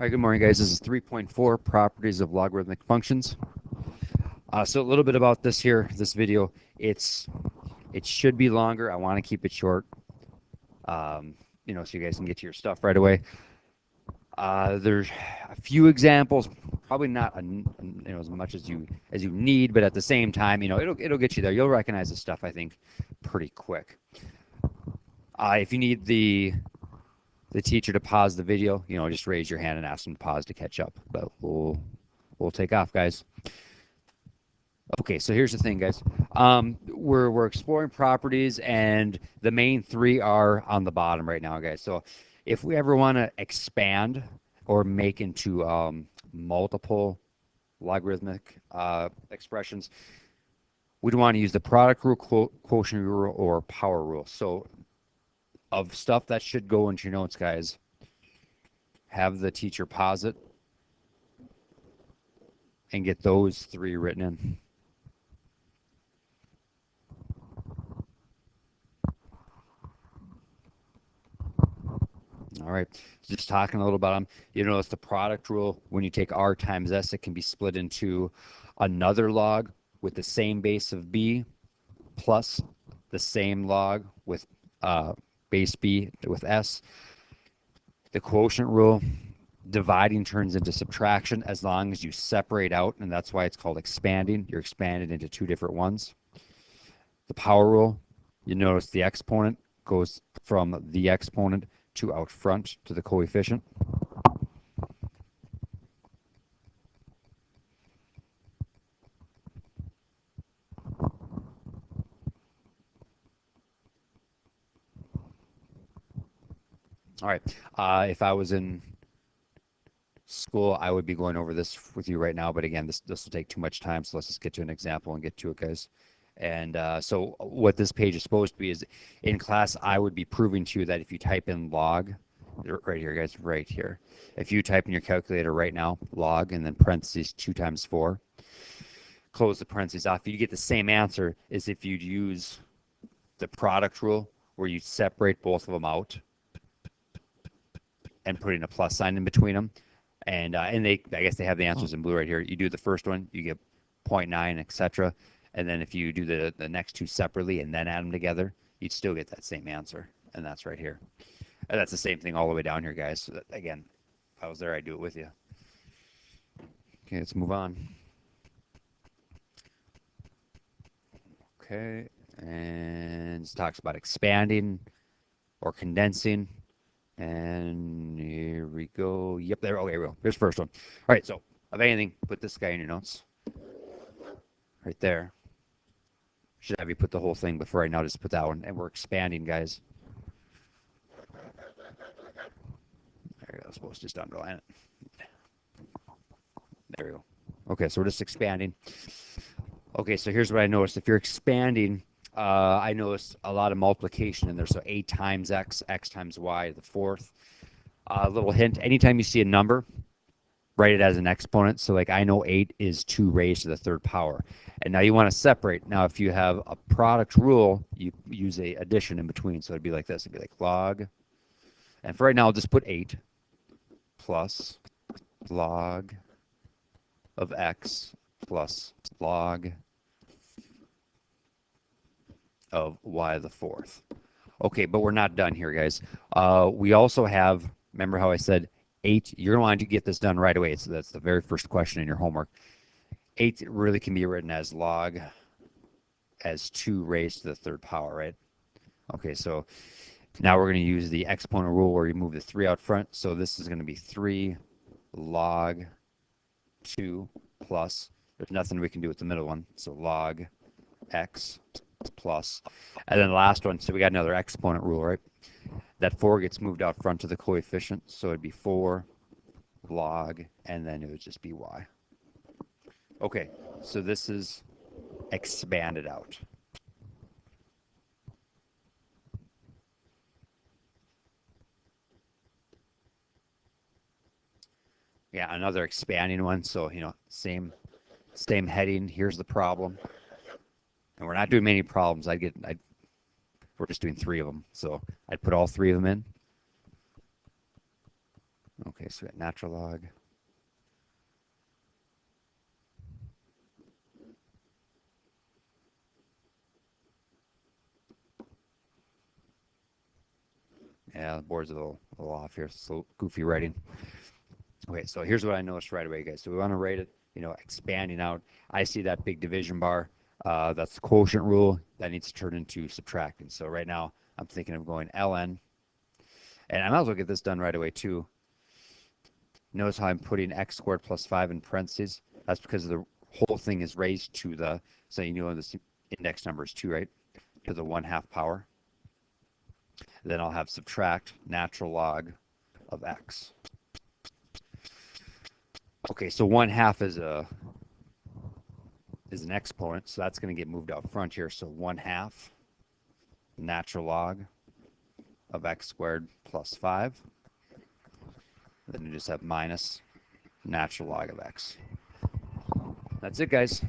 All right, good morning, guys. This is 3.4, Properties of Logarithmic Functions. So a little bit about this here, this video. It should be longer. I want to keep it short, so you guys can get to your stuff right away. There's a few examples, probably not as much as you need, but at the same time, it'll get you there. You'll recognize the stuff, I think, pretty quick. If you need the teacher to pause the video, just raise your hand and ask them to pause to catch up. But we'll take off, guys. Okay, so here's the thing, guys. We're exploring properties, and the main three are on the bottom right now, guys. So if we ever want to expand or make into multiple logarithmic expressions, we'd want to use the product rule, quotient rule, or power rule. So of stuff that should go into your notes, guys, have the teacher pause it and get those three written in. All right, just talking a little about them. You notice the product rule, when you take r times s, it can be split into another log with the same base of b plus the same log with base b with s. The quotient rule, dividing turns into subtraction as long as you separate out, and that's why it's called expanding. You're expanded into two different ones. The power rule, you notice the exponent goes from the exponent to out front to the coefficient. All right, if I was in school, I would be going over this with you right now, but again, this will take too much time, so let's just get to an example and get to it, guys. And so what this page is supposed to be is, in class, I would be proving to you that if you type in log, right here, guys, right here, if you type in your calculator right now, log, and then parentheses 2 times 4, close the parentheses off, you get the same answer as if you'd use the product rule, where you separate both of them out and putting a plus sign in between them. And I guess they have the answers in blue right here. You do the first one, you get 0.9, etc. And then if you do the next two separately and then add them together, you'd still get that same answer. And that's right here. And that's the same thing all the way down here, guys. So that, again, if I was there, I'd do it with you. Okay, let's move on. Okay, and it talks about expanding or condensing. And here we go. Yep, there. Okay, well, here's the first one. All right, so of anything, put this guy in your notes. Right there. Should have you put the whole thing, but for right now, just put that one. And we're expanding, guys. There you go. I suppose just underline it. There we go. Okay, so we're just expanding. Okay, so here's what I noticed. If you're expanding, I noticed a lot of multiplication in there. So 8 times x, x times y, the fourth. Little hint, anytime you see a number, write it as an exponent. So like I know 8 is 2 raised to the third power. And now you want to separate. Now if you have a product rule, you use a addition in between. So it'd be like this. It'd be like log. And for right now, I'll just put 8 plus log of x plus log of y to the fourth. Okay, but we're not done here, guys. We also have, remember how I said 8, you're going to want to get this done right away. So that's the very first question in your homework. 8 really can be written as log as 2 raised to the third power, right? Okay, so now we're going to use the exponent rule where you move the 3 out front. So this is going to be 3 log 2 plus, there's nothing we can do with the middle one, so log x plus. And then the last one, so we got another exponent rule, right? That 4 gets moved out front to the coefficient, so it'd be 4 log, and then it would just be y. Okay, so this is expanded out. Yeah, another expanding one, so, same heading. Here's the problem. And we're not doing many problems. We're just doing 3 of them. So I'd put all 3 of them in. Okay, so we got natural log. Yeah, the board's a little off here. It's a little goofy writing. Okay, so here's what I noticed right away, guys. So we want to rate it, expanding out. I see that big division bar. That's the quotient rule. That needs to turn into subtracting. So right now, I'm thinking of going ln. And I might as well get this done right away, too. Notice how I'm putting x squared plus 5 in parentheses. That's because the whole thing is raised to the, so this index number is 2, right? To the 1/2 power. Then I'll have subtract natural log of x. Okay, so 1/2 is an exponent, so that's going to get moved out front here. So 1/2 natural log of x squared plus 5. Then you just have minus natural log of x. That's it, guys.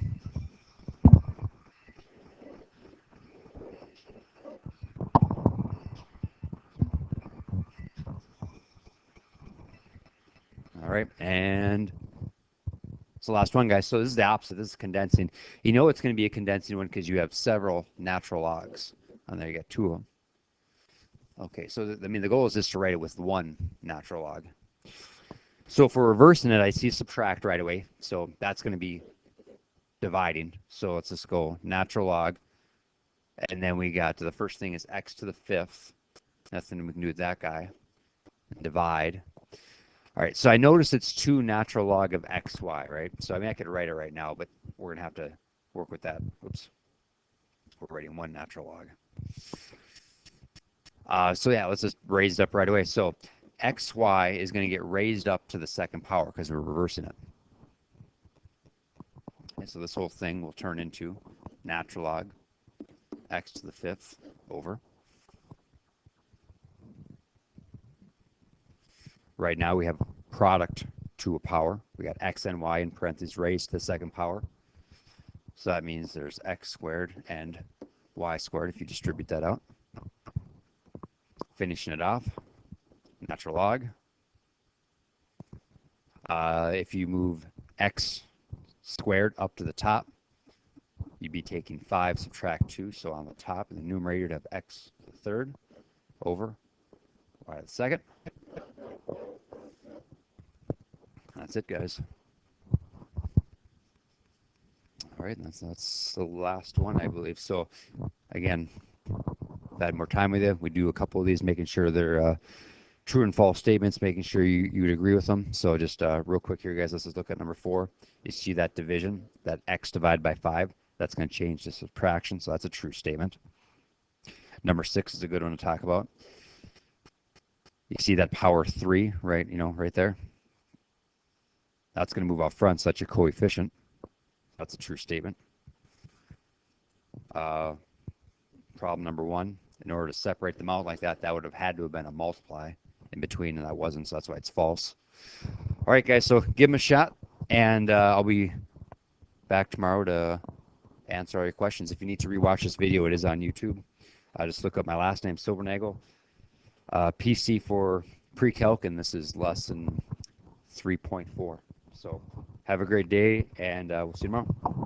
All right, and it's the last one, guys. So this is the opposite. This is condensing. You know it's going to be a condensing one because you have several natural logs. And there you got 2 of them. Okay, so the goal is just to write it with 1 natural log. So for reversing it, I see subtract right away. So that's going to be dividing. So let's just go natural log. And then we got to the first thing is x to the 5th. Nothing we can do with that guy. Divide. All right, so I notice it's 2 natural log of xy, right? So I mean, I could write it right now, but we're going to have to work with that. Oops. We're writing 1 natural log. So yeah, let's just raise it up right away. So xy is going to get raised up to the 2nd power because we're reversing it. And so this whole thing will turn into natural log x to the 5th over. Right now we have product to a power. We got x and y in parentheses raised to the 2nd power. So that means there's x squared and y squared if you distribute that out. Finishing it off, natural log. If you move x squared up to the top, you'd be taking 5, subtract 2. So on the top in the numerator, you'd have x to the 3rd over y to the 2nd. That's it, guys. All right, that's the last one, I believe. So again, if I had more time with you, we do a couple of these, making sure they're true and false statements, making sure you would agree with them. So just real quick here, guys, let's just look at number 4. You see that division, that x divided by 5. That's going to change to subtraction, so that's a true statement. Number 6 is a good one to talk about. You see that power 3, right? Right there. That's going to move out front, so that's your coefficient. That's a true statement. Problem number 1, in order to separate them out like that, that would have had to have been a multiply in between, and that wasn't, so that's why it's false. All right, guys, so give them a shot, and I'll be back tomorrow to answer all your questions. If you need to rewatch this video, it is on YouTube. Just look up my last name, Silbernagel. PC for pre-calc, and this is lesson 3.4. So have a great day, and we'll see you tomorrow.